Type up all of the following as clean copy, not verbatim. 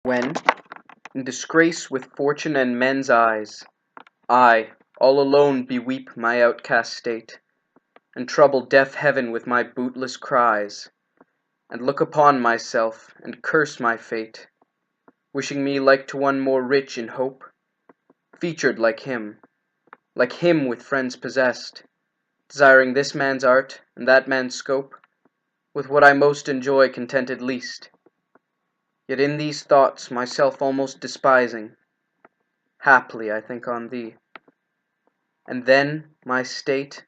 When, in disgrace with fortune and men's eyes, I, all alone, beweep my outcast state, and trouble deaf heaven with my bootless cries, and look upon myself, and curse my fate, wishing me like to one more rich in hope, featured like him with friends possessed, desiring this man's art, and that man's scope, with what I most enjoy contented least. Yet in these thoughts myself almost despising, haply I think on thee. And then my state,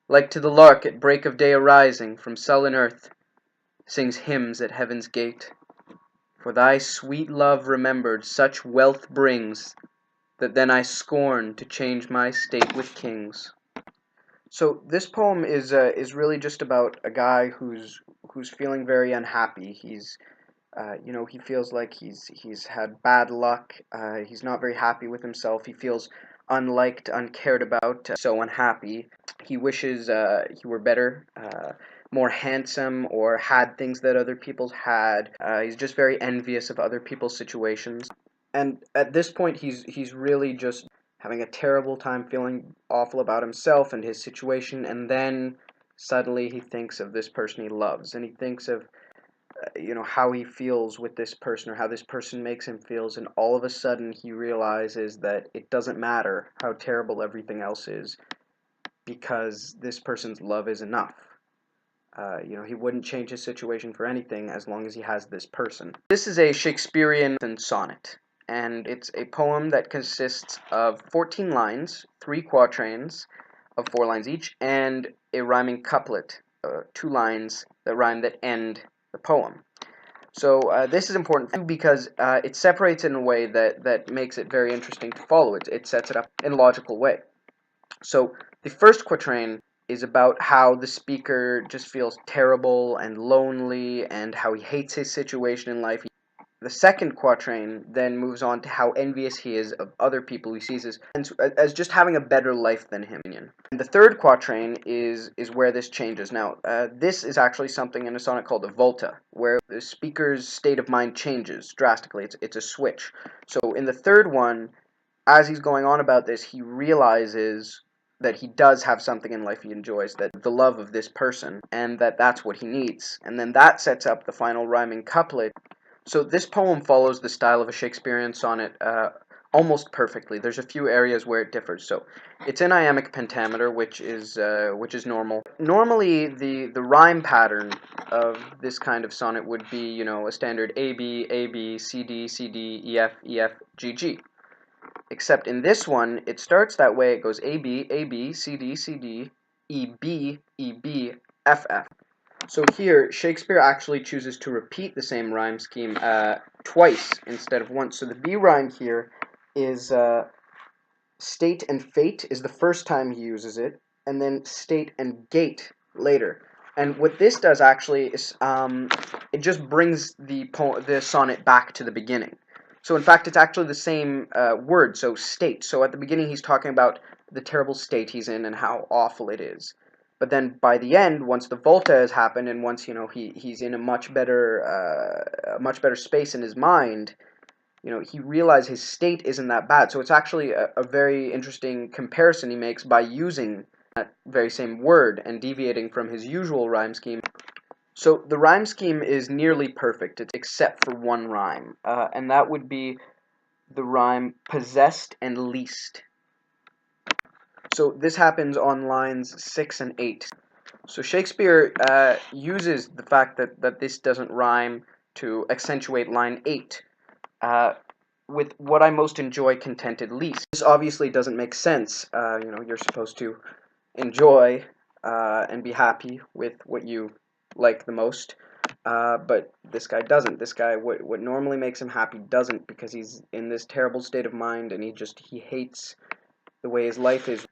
like to the lark at break of day arising from sullen earth, sings hymns at heaven's gate. For thy sweet love remembered such wealth brings, that then I scorn to change my state with kings. So this poem is really just about a guy who's feeling very unhappy. He feels like he's had bad luck. He's not very happy with himself. He feels unliked, uncared about, so unhappy. He wishes he were better, more handsome, or had things that other people had. He's just very envious of other people's situations. And at this point, he's really just having a terrible time, feeling awful about himself and his situation. And then suddenly he thinks of this person he loves, and he thinks of how he feels with this person, or how this person makes him feels, and all of a sudden he realizes that it doesn't matter how terrible everything else is, because this person's love is enough. He wouldn't change his situation for anything as long as he has this person. This is a Shakespearean sonnet, and it's a poem that consists of 14 lines, 3 quatrains of 4 lines each, and a rhyming couplet, 2 lines that rhyme that end the poem. So this is important because it separates in a way that makes it very interesting to follow. It sets it up in a logical way. So the first quatrain is about how the speaker just feels terrible and lonely, and how he hates his situation in life. The second quatrain then moves on to how envious he is of other people he sees as just having a better life than him. And the third quatrain is where this changes. Now, this is actually something in a sonnet called a volta, where the speaker's state of mind changes drastically. It's a switch. So in the third one, as he's going on about this, he realizes that he does have something in life he enjoys, that the love of this person, and that's what he needs. And then that sets up the final rhyming couplet. So this poem follows the style of a Shakespearean sonnet almost perfectly. There's a few areas where it differs. So it's in iambic pentameter, which is normal. Normally, the rhyme pattern of this kind of sonnet would be, a standard A B C D C D E F G G. Except in this one, it starts that way. It goes A B C D C D E B F F. So here, Shakespeare actually chooses to repeat the same rhyme scheme twice instead of once. So the B rhyme here is state and fate is the first time he uses it, and then state and gate later. And what this does actually is it just brings the sonnet back to the beginning. So in fact, it's actually the same word, so state. So at the beginning, he's talking about the terrible state he's in and how awful it is. But then by the end, once the volta has happened, and once he's in a much better space in his mind, he realized his state isn't that bad. So it's actually a very interesting comparison he makes by using that very same word and deviating from his usual rhyme scheme. So the rhyme scheme is nearly perfect, except for one rhyme, and that would be the rhyme possessed and least. So this happens on lines 6 and 8. So Shakespeare uses the fact that this doesn't rhyme to accentuate line 8 with what I most enjoy contented least. This obviously doesn't make sense. You're supposed to enjoy and be happy with what you like the most. But this guy doesn't. This guy, what normally makes him happy doesn't, because he's in this terrible state of mind, and he hates the way his life is.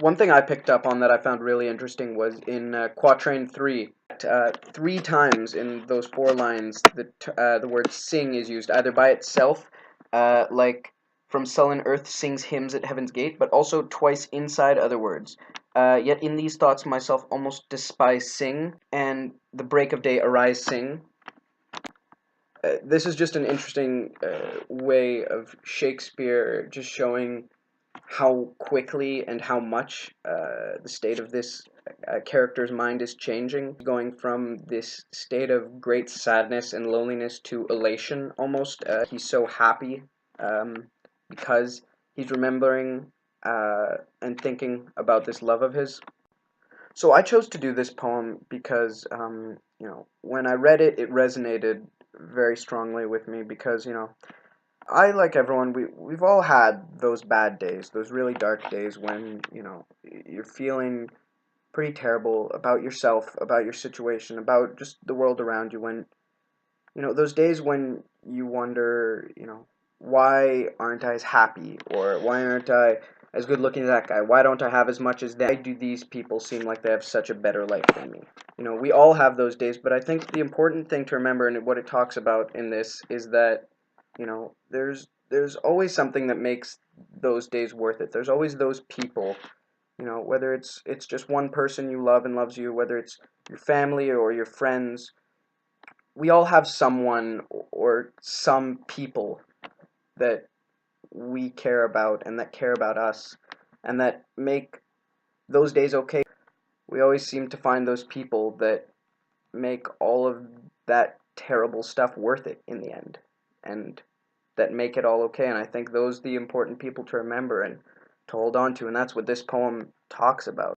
One thing I picked up on that I found really interesting was in quatrain 3. 3 times in those 4 lines, the word sing is used, either by itself, like from sullen earth sings hymns at heaven's gate, but also twice inside other words. Yet in these thoughts myself almost despise sing, and the break of day arise sing. This is just an interesting way of Shakespeare just showing how quickly and how much the state of this character's mind is changing, going from this state of great sadness and loneliness to elation almost. He's so happy because he's remembering and thinking about this love of his. So I chose to do this poem because, when I read it, it resonated very strongly with me because, I, like everyone, we've all had those bad days, those really dark days when, you're feeling pretty terrible about yourself, about your situation, about just the world around you, when, those days when you wonder, why aren't I as happy, or why aren't I as good looking as that guy? Why don't I have as much as them? Why do these people seem like they have such a better life than me? We all have those days, but I think the important thing to remember, and what it talks about in this, is that there's always something that makes those days worth it. There's always those people, whether it's just one person you love and loves you, whether it's your family or your friends. We all have someone or some people that we care about and that care about us and that make those days okay. We always seem to find those people that make all of that terrible stuff worth it in the end, and that make it all okay. And I think those are the important people to remember and to hold on to, and that's what this poem talks about.